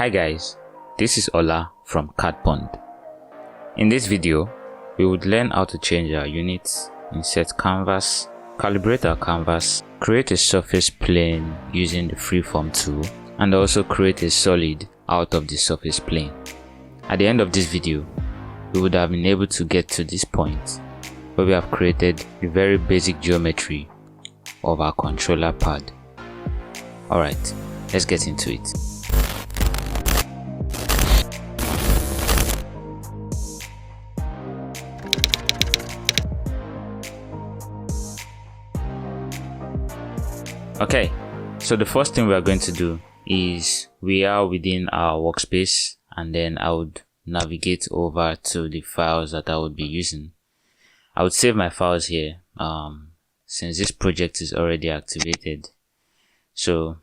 Hi guys, this is Ola from CAD. In this video, we would learn how to change our units, insert canvas, calibrate our canvas, create a surface plane using the freeform tool, and also create a solid out of the surface plane. At the end of this video, we would have been able to get to this point where we have created the very basic geometry of our controller pad. Alright, let's get into it. Okay, so the first thing we are going to do is we are within our workspace, and then I would navigate over to the files that I would be using. I would save my files here since this project is already activated, so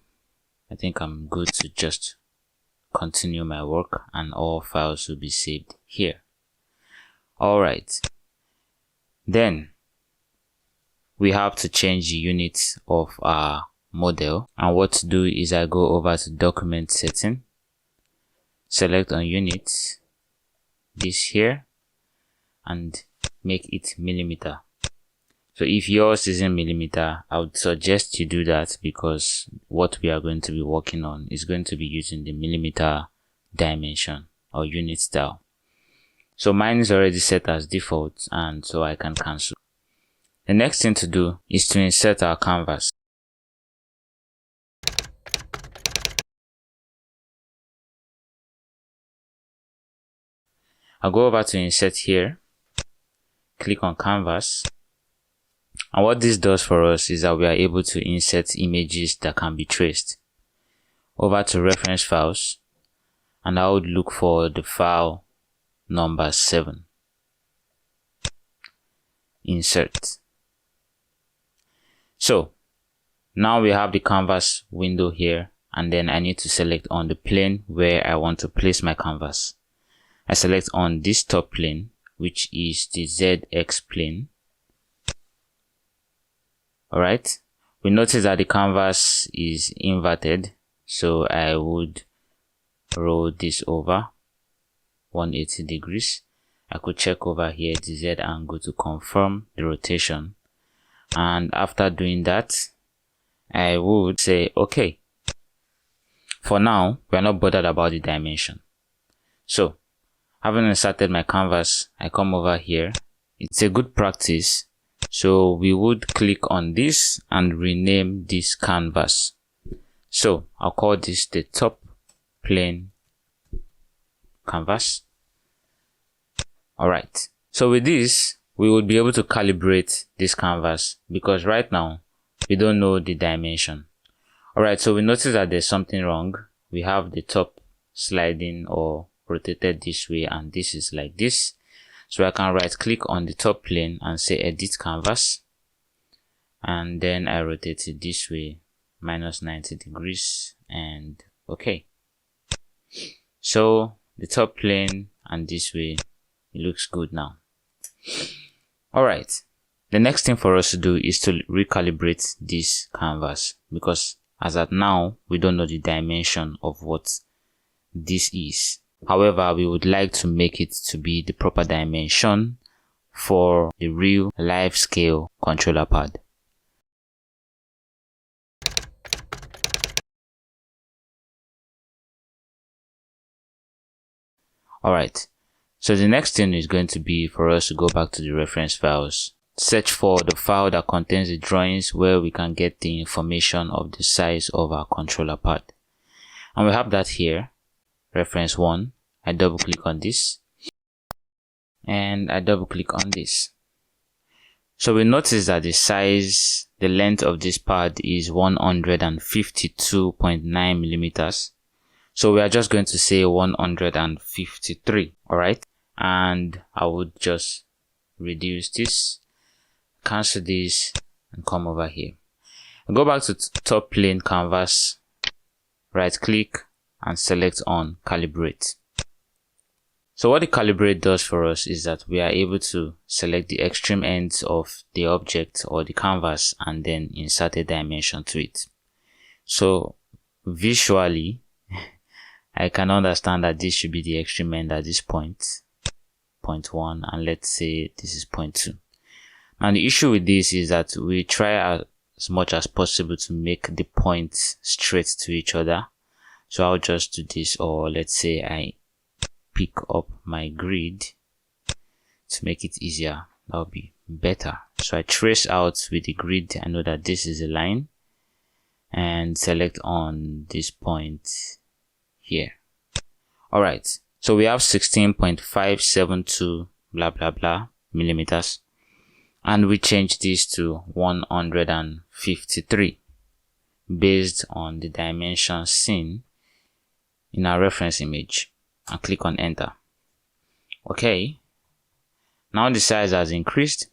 I think I'm good to just continue my work and all files will be saved here. Alright, then we have to change the units of our model, and what to do is I go over to document setting, select on units, this here, and make it millimeter. So if yours is in millimeter, I would suggest you do that because what we are going to be working on is going to be using the millimeter dimension or unit style. So mine is already set as default, and so I can cancel. The next thing to do is to insert our canvas. I'll go over to insert here, click on canvas, and what this does for us is that we are able to insert images that can be traced. Over to reference files, and I would look for the file number 7. Insert. So now we have the canvas window here, and then I need to select on the plane where I want to place my canvas. I select on this top plane, which is the ZX plane. Alright, we notice that the canvas is inverted, so I would roll this over 180 degrees. I could check over here the Z angle to confirm the rotation, and after doing that I would say okay. For now, we are not bothered about the dimension. So having inserted my canvas, I come over here. It's a good practice, so we would click on this and rename this canvas. So I'll call this the top plane canvas. Alright, so with this we would be able to calibrate this canvas because right now we don't know the dimension. Alright, so we notice that there's something wrong. We have the top sliding or rotated this way, and this is like this. So I can right click on the top plane and say edit canvas, and then I rotate it this way -90 degrees, and okay. So the top plane and this way, it looks good now. Alright, the next thing for us to do is to recalibrate this canvas because as at now we don't know the dimension of what this is. However, we would like to make it to be the proper dimension for the real life scale controller pad. Alright, so the next thing is going to be for us to go back to the reference files, search for the file that contains the drawings where we can get the information of the size of our controller pad. And we have that here. Reference 1, I double click on this, and I double click on this. So we notice that the size, the length of this pad is 152.9 millimeters. So we are just going to say 153, alright? And I would just reduce this, cancel this, and come over here. I'll go back to top plane canvas, right click, and select on calibrate. So what the calibrate does for us is that we are able to select the extreme ends of the object or the canvas and then insert a dimension to it. So visually I can understand that this should be the extreme end at this point, point 1, and let's say this is point 2. And the issue with this is that we try as much as possible to make the points straight to each other. So I'll just do this, or let's say I pick up my grid to make it easier. That'll be better. So I trace out with the grid. I know that this is a line, and select on this point here. All right. So we have 16.572 blah blah blah millimeters, and we change this to 153 based on the dimensions seen in our reference image, and click on enter. Okay. Now the size has increased,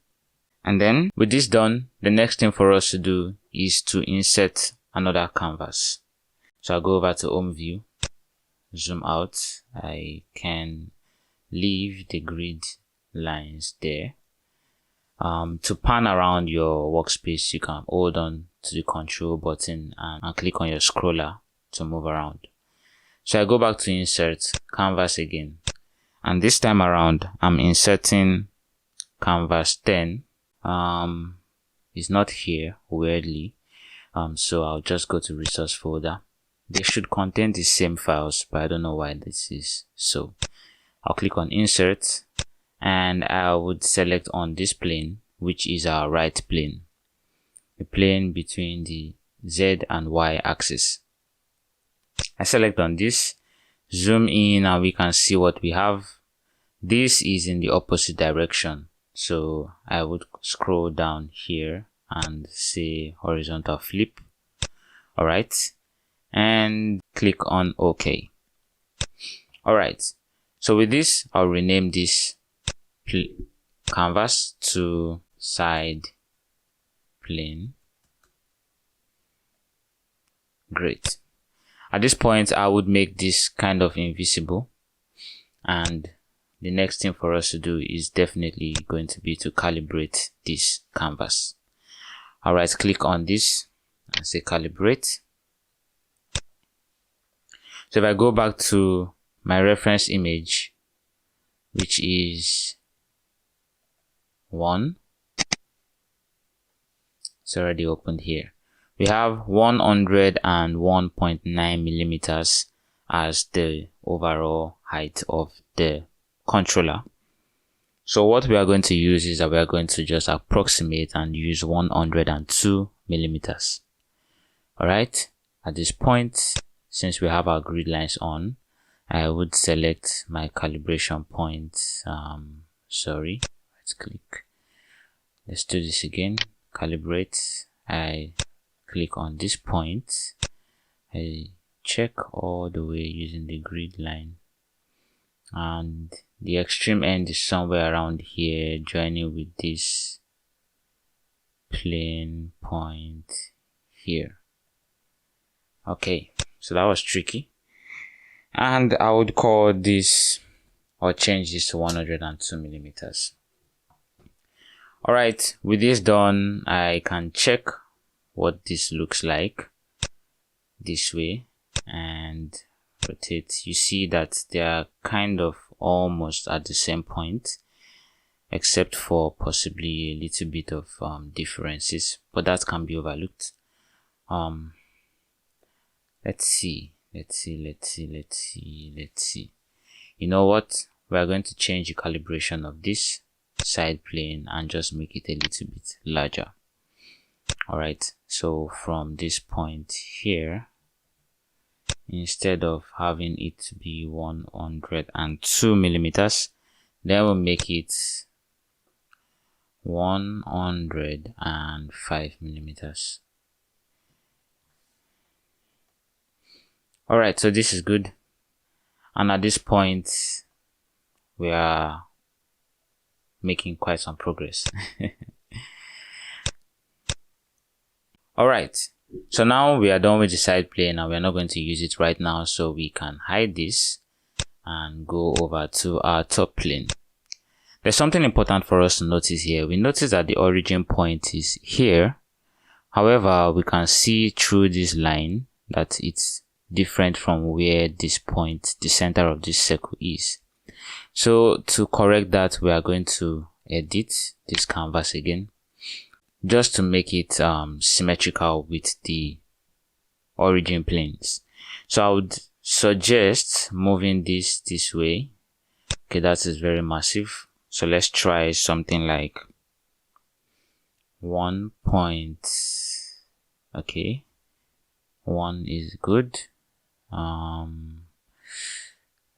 and then with this done, the next thing for us to do is to insert another canvas. So I'll go over to home view, zoom out. I can leave the grid lines there. To pan around your workspace, you can hold on to the control button and click on your scroller to move around. So I go back to insert canvas again, and this time around I'm inserting canvas 10. It's not here, weirdly. So I'll just go to resource folder. They should contain the same files, but I don't know why this is so. I'll click on insert, and I would select on this plane, which is our right plane, the plane between the Z and Y axis. I select on this, zoom in, and we can see what we have. This is in the opposite direction, so I would scroll down here and say horizontal flip. All right, and click on OK. All right, so with this, I'll rename this canvas to side plane. Great. At this point, I would make this kind of invisible, and the next thing for us to do is definitely going to be to calibrate this canvas. All right, click on this and say calibrate. So if I go back to my reference image, which is 1, it's already opened here. We have 101.9 millimeters as the overall height of the controller. So what we are going to use is that we are going to just approximate and use 102 millimeters. All right, at this point, since we have our grid lines on, I would select my calibration point. Let's click. Let's do this again. Calibrate. I click on this point. I check all the way using the grid line, and the extreme end is somewhere around here, joining with this plane point here. Okay, so that was tricky, and I would call this, or change this to 102 millimeters. All right, with this done, I can check what this looks like this way and rotate. You see that they are kind of almost at the same point, except for possibly a little bit of differences, but that can be overlooked. Let's see. You know what? We are going to change the calibration of this side plane and just make it a little bit larger. All right, so from this point here, instead of having it to be 102 millimeters, then we'll make it 105 millimeters. All right, so this is good, and at this point we are making quite some progress. All right, so now we are done with the side plane, and we are not going to use it right now, so we can hide this and go over to our top plane. There's something important for us to notice here. We notice that the origin point is here. However, we can see through this line that it's different from where this point, the center of this circle is. So to correct that, we are going to edit this canvas again, just to make it symmetrical with the origin planes. So I would suggest moving this way. Okay, that is very massive. So let's try something like 1 point. Okay, 1 is good.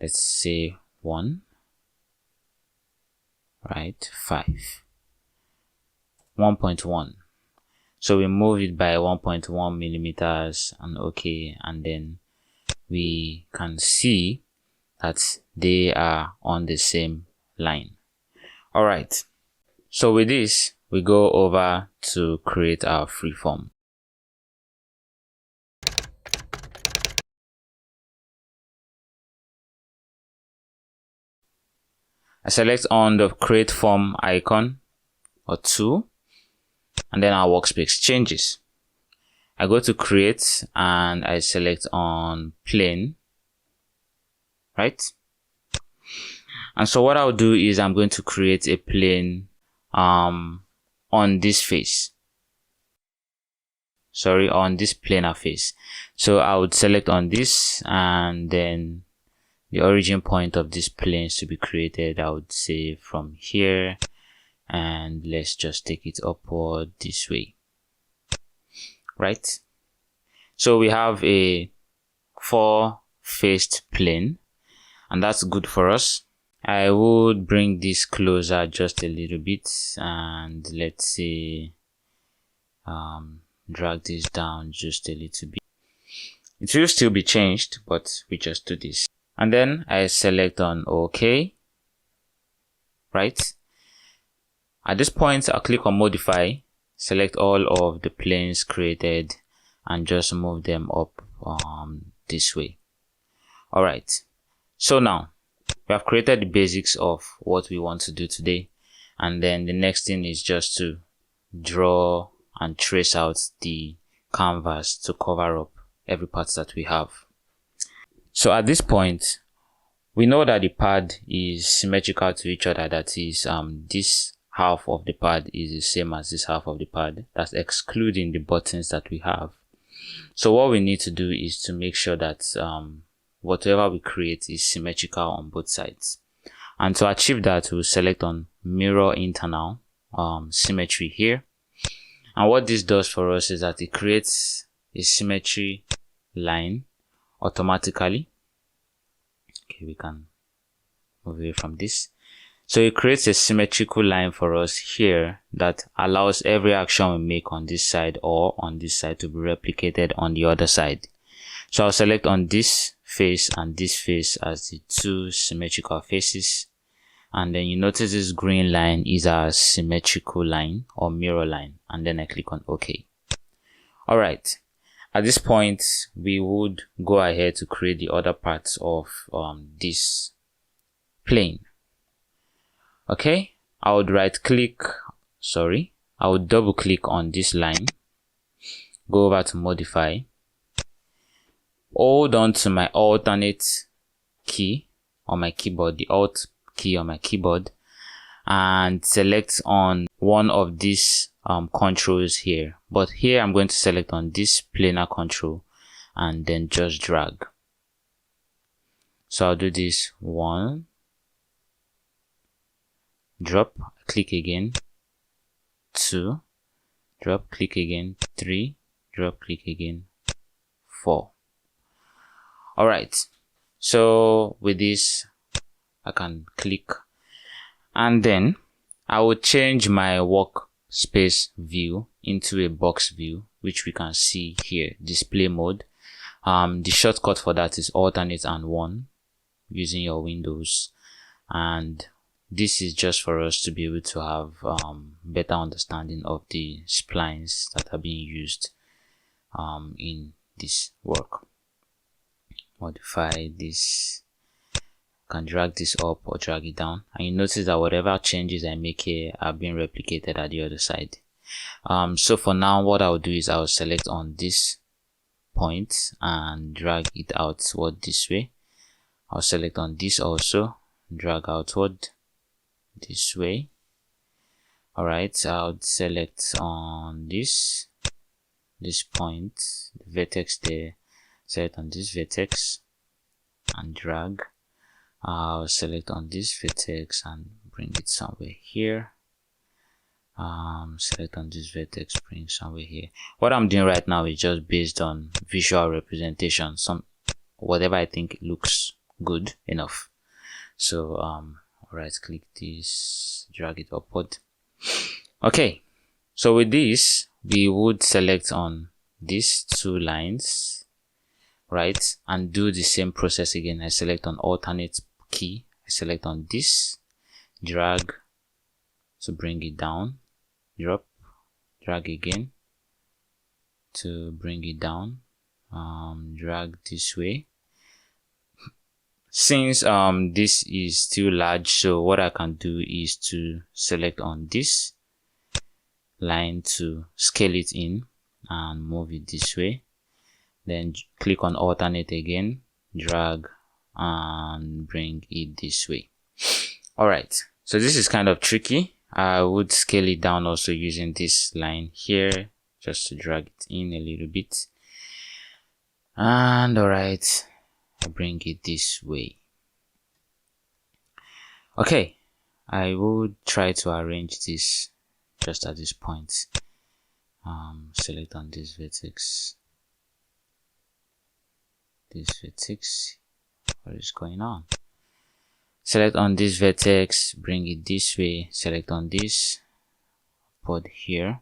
Let's say 1, right? 5, 1.1. So we move it by 1.1 millimeters and okay, and then we can see that they are on the same line. All right, so with this, we go over to create our freeform. I select on the create form icon or tool, and then our workspace changes. I go to create and I select on plane, right? And so what I'll do is I'm going to create a plane on this face. Sorry, on this planar face. So I would select on this, and then the origin point of this plane to be created, I would say from here, and let's just take it upward this way, right? So we have a 4-faced plane, and that's good for us. I would bring this closer just a little bit, and let's say drag this down just a little bit. It will still be changed, but we just do this. And then I select on OK, right? At this point, I'll click on modify, select all of the planes created, and just move them up this way. All right, so now we have created the basics of what we want to do today, and then the next thing is just to draw and trace out the canvas to cover up every part that we have. So at this point, we know that the pad is symmetrical to each other. That is, this half of the pad is the same as this half of the pad. That's excluding the buttons that we have. So what we need to do is to make sure that whatever we create is symmetrical on both sides. And to achieve that, we'll select on mirror internal symmetry here. And what this does for us is that it creates a symmetry line automatically. Okay, we can move away from this. So it creates a symmetrical line for us here that allows every action we make on this side or on this side to be replicated on the other side. So I'll select on this face and this face as the two symmetrical faces, and then you notice this green line is our symmetrical line or mirror line, and then I click on OK. All right. At this point, we would go ahead to create the other parts of this plane. Okay, I would I would double click on this line, go over to modify, hold on to my alternate key on my keyboard, the alt key on my keyboard, and select on one of these controls here. But here I'm going to select on this planar control and then just drag. So I'll do this 1, drop, click again, 2, drop, click again, 3, drop, click again, 4. All right, so with this I can click, and then I will change my workspace view into a box view, which we can see here, display mode. The shortcut for that is alternate and 1 using your Windows, and this is just for us to be able to have better understanding of the splines that are being used in this work. Modify this, can drag this up or drag it down, and you notice that whatever changes I make here are being replicated at the other side. So for now, what I'll do is I'll select on this point and drag it outward this way. I'll select on this also, drag outward this way. Alright, I'll select on this point, the vertex there, select on this vertex and drag. I'll select on this vertex and bring it somewhere here. Select on this vertex, bring somewhere here. What I'm doing right now is just based on visual representation, whatever I think looks good enough. So right click this, drag it upward. Okay, so with this we would select on these two lines, right, and do the same process again. I select on alternate key, I select on this, drag to bring it down, drop, drag again to bring it down, drag this way. Since this is still large, so what I can do is to select on this line to scale it in and move it this way, then click on alternate again, drag and bring it this way. Alright, so this is kind of tricky. I would scale it down also using this line here, just to drag it in a little bit. And alright, I bring it this way. Okay, I would try to arrange this just at this point. Select on this vertex. What is going on? Select on this vertex, bring it this way, select on this, put here.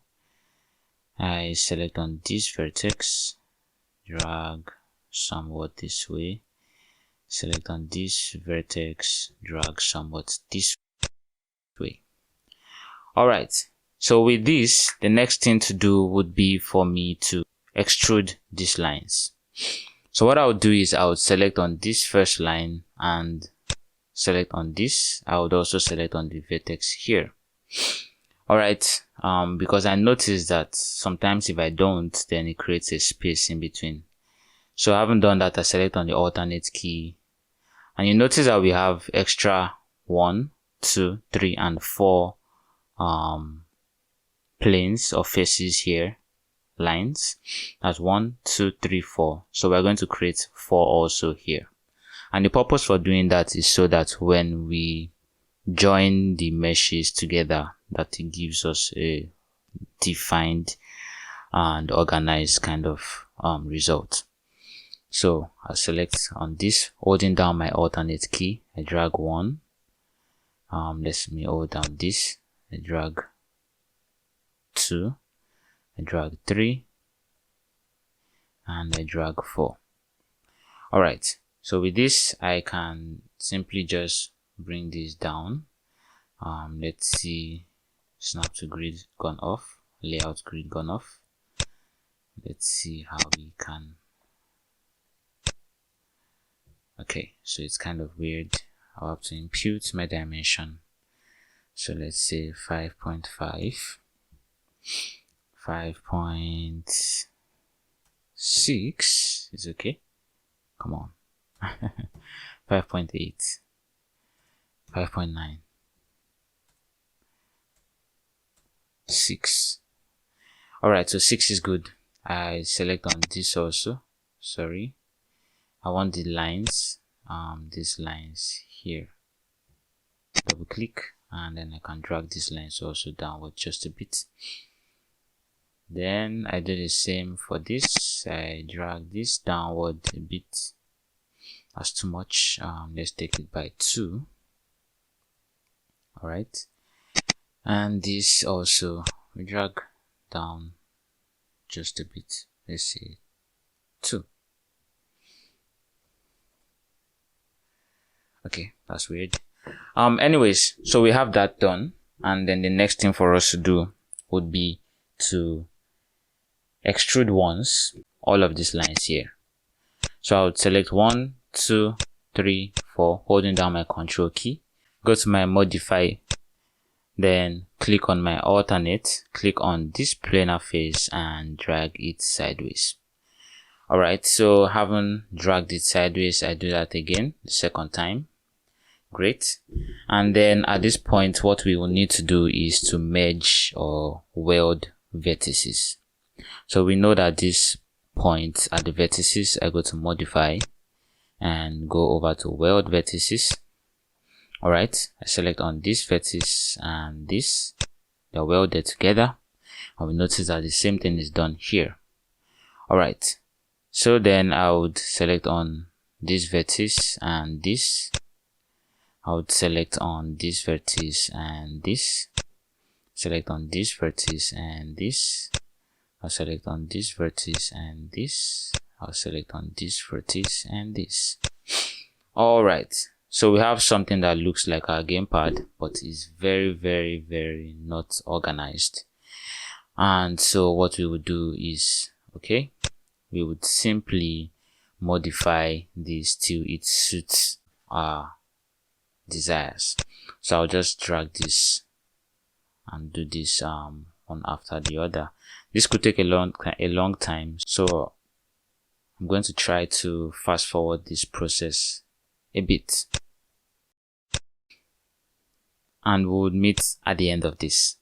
I select on this vertex, drag somewhat this way, select on this vertex, drag somewhat this way. Alright, so with this, the next thing to do would be for me to extrude these lines. So what I would do is I would select on this first line and select on this. I would also select on the vertex here. Alright, because I noticed that sometimes if I don't, then it creates a space in between. So I haven't done that. I select on the alternate key, and you notice that we have extra 1, 2, 3, and 4 planes or faces here, lines. That's 1, 2, 3, 4. So we're going to create 4 also here. And the purpose for doing that is so that when we join the meshes together, that it gives us a defined and organized kind of result. So I select on this, holding down my alternate key, I drag 1. Let me hold down this, I drag 2, I drag 3, and I drag 4. Alright, so with this I can simply just bring this down. Let's see, snap to grid gone off, layout grid gone off. Let's see how we can. Okay, so it's kind of weird. I'll have to impute my dimension. So let's say 5.5, 5.6 is okay. Come on. 5.8, 5.9, 6. Alright, so 6 is good. I select on this also. Sorry, I want the lines, these lines here. Double click, and then I can drag these lines also downward just a bit. Then I do the same for this. I drag this downward a bit. That's too much. Let's take it by 2. Alright, and this also we drag down just a bit. Let's say 2. Okay, that's weird. Anyways, so we have that done, and then the next thing for us to do would be to extrude once all of these lines here. So I would select 1, 2, 3, 4, holding down my control key, go to my modify, then click on my alternate, click on this planar face and drag it sideways. Alright, so having dragged it sideways, I do that again the second time. Great. And then at this point, what we will need to do is to merge or weld vertices. So we know that this point at the vertices, I go to modify and go over to weld vertices. Alright, I select on this vertex and this, they're welded together, and we notice that the same thing is done here. Alright, so then I would select on this vertex and this, I would select on this vertex and this, select on this vertex and this, I'll select on this vertex and this, I'll select on this vertex and this. Alright, so we have something that looks like our gamepad, but is very not organized. And so what we would do is, okay, we would simply modify this till it suits our desires. So I'll just drag this and do this one after the other. This could take a long time, so I'm going to try to fast forward this process a bit, and we'll meet at the end of this.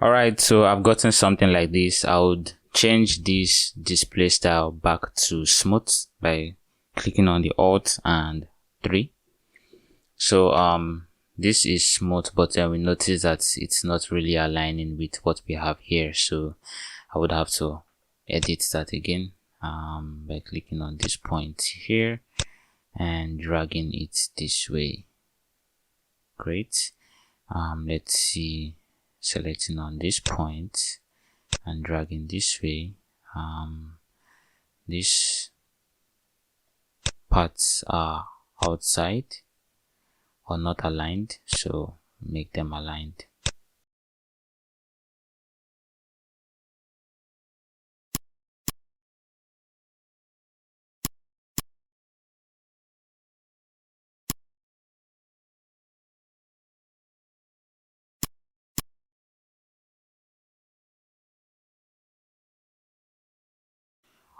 Alright, so I've gotten something like this. I would change this display style back to smooth by clicking on the Alt and 3. So this is smooth, but then we notice that it's not really aligning with what we have here, so I would have to edit that again by clicking on this point here and dragging it this way. Great. Let's see, selecting on this point and dragging this way. These parts are outside or not aligned, so make them aligned.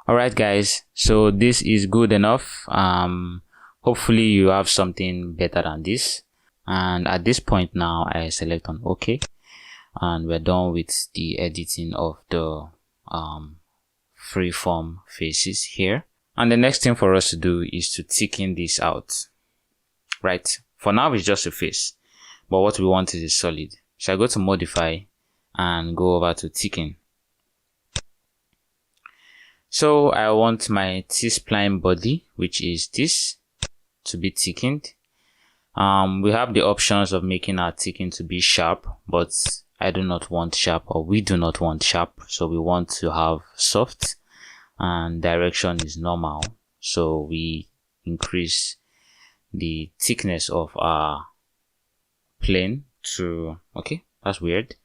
Alright guys, so this is good enough. Hopefully you have something better than this. And at this point now, I select on OK, and we're done with the editing of the freeform faces here. And the next thing for us to do is to thicken this out. Right, for now it's just a face, but what we want is a solid. So I go to modify and go over to thicken. So I want my T-spline body, which is this, to be thickened. We have the options of making our thicken to be sharp, but I do not want sharp, or we do not want sharp. So we want to have soft, and direction is normal. So we increase the thickness of our plane to, okay, that's weird,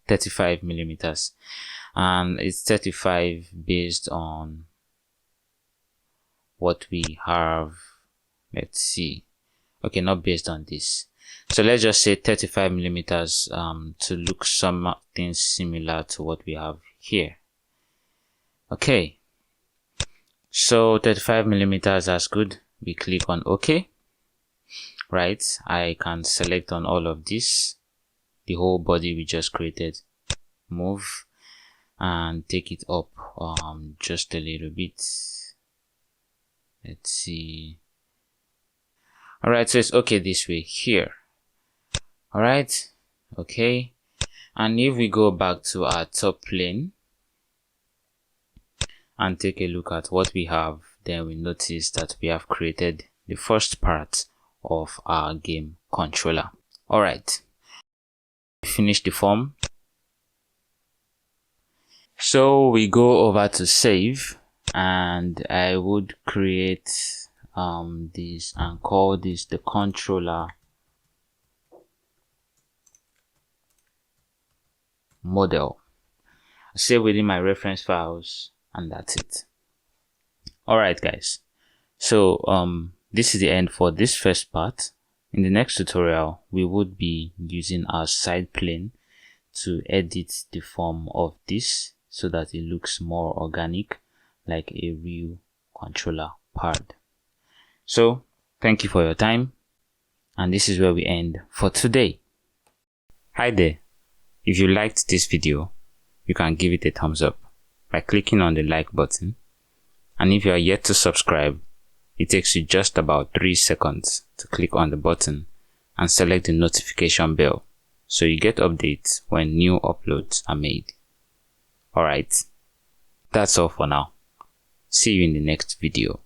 35 millimeters. And it's 35 based on what we have. Let's see. Okay, not based on this. So let's just say 35 millimeters to look something similar to what we have here. Okay. So 35 millimeters, that's good. We click on OK. Right. I can select on all of this, the whole body we just created. Move and take it up just a little bit. Let's see. Alright, so it's okay this way here. Alright, okay. And if we go back to our top plane and take a look at what we have, then we notice that we have created the first part of our game controller. Alright, finish the form. So we go over to save, and I would create this and call this the controller model. Save within my reference files, and that's it. Alright guys, so this is the end for this first part. In the next tutorial, we would be using our side plane to edit the form of this so that it looks more organic, like a real controller pad. So thank you for your time, and this is where we end for today. Hi there. If you liked this video, you can give it a thumbs up by clicking on the like button, and if you are yet to subscribe, it takes you just about 3 seconds to click on the button and select the notification bell so you get updates when new uploads are made. Alright, that's all for now. See you in the next video.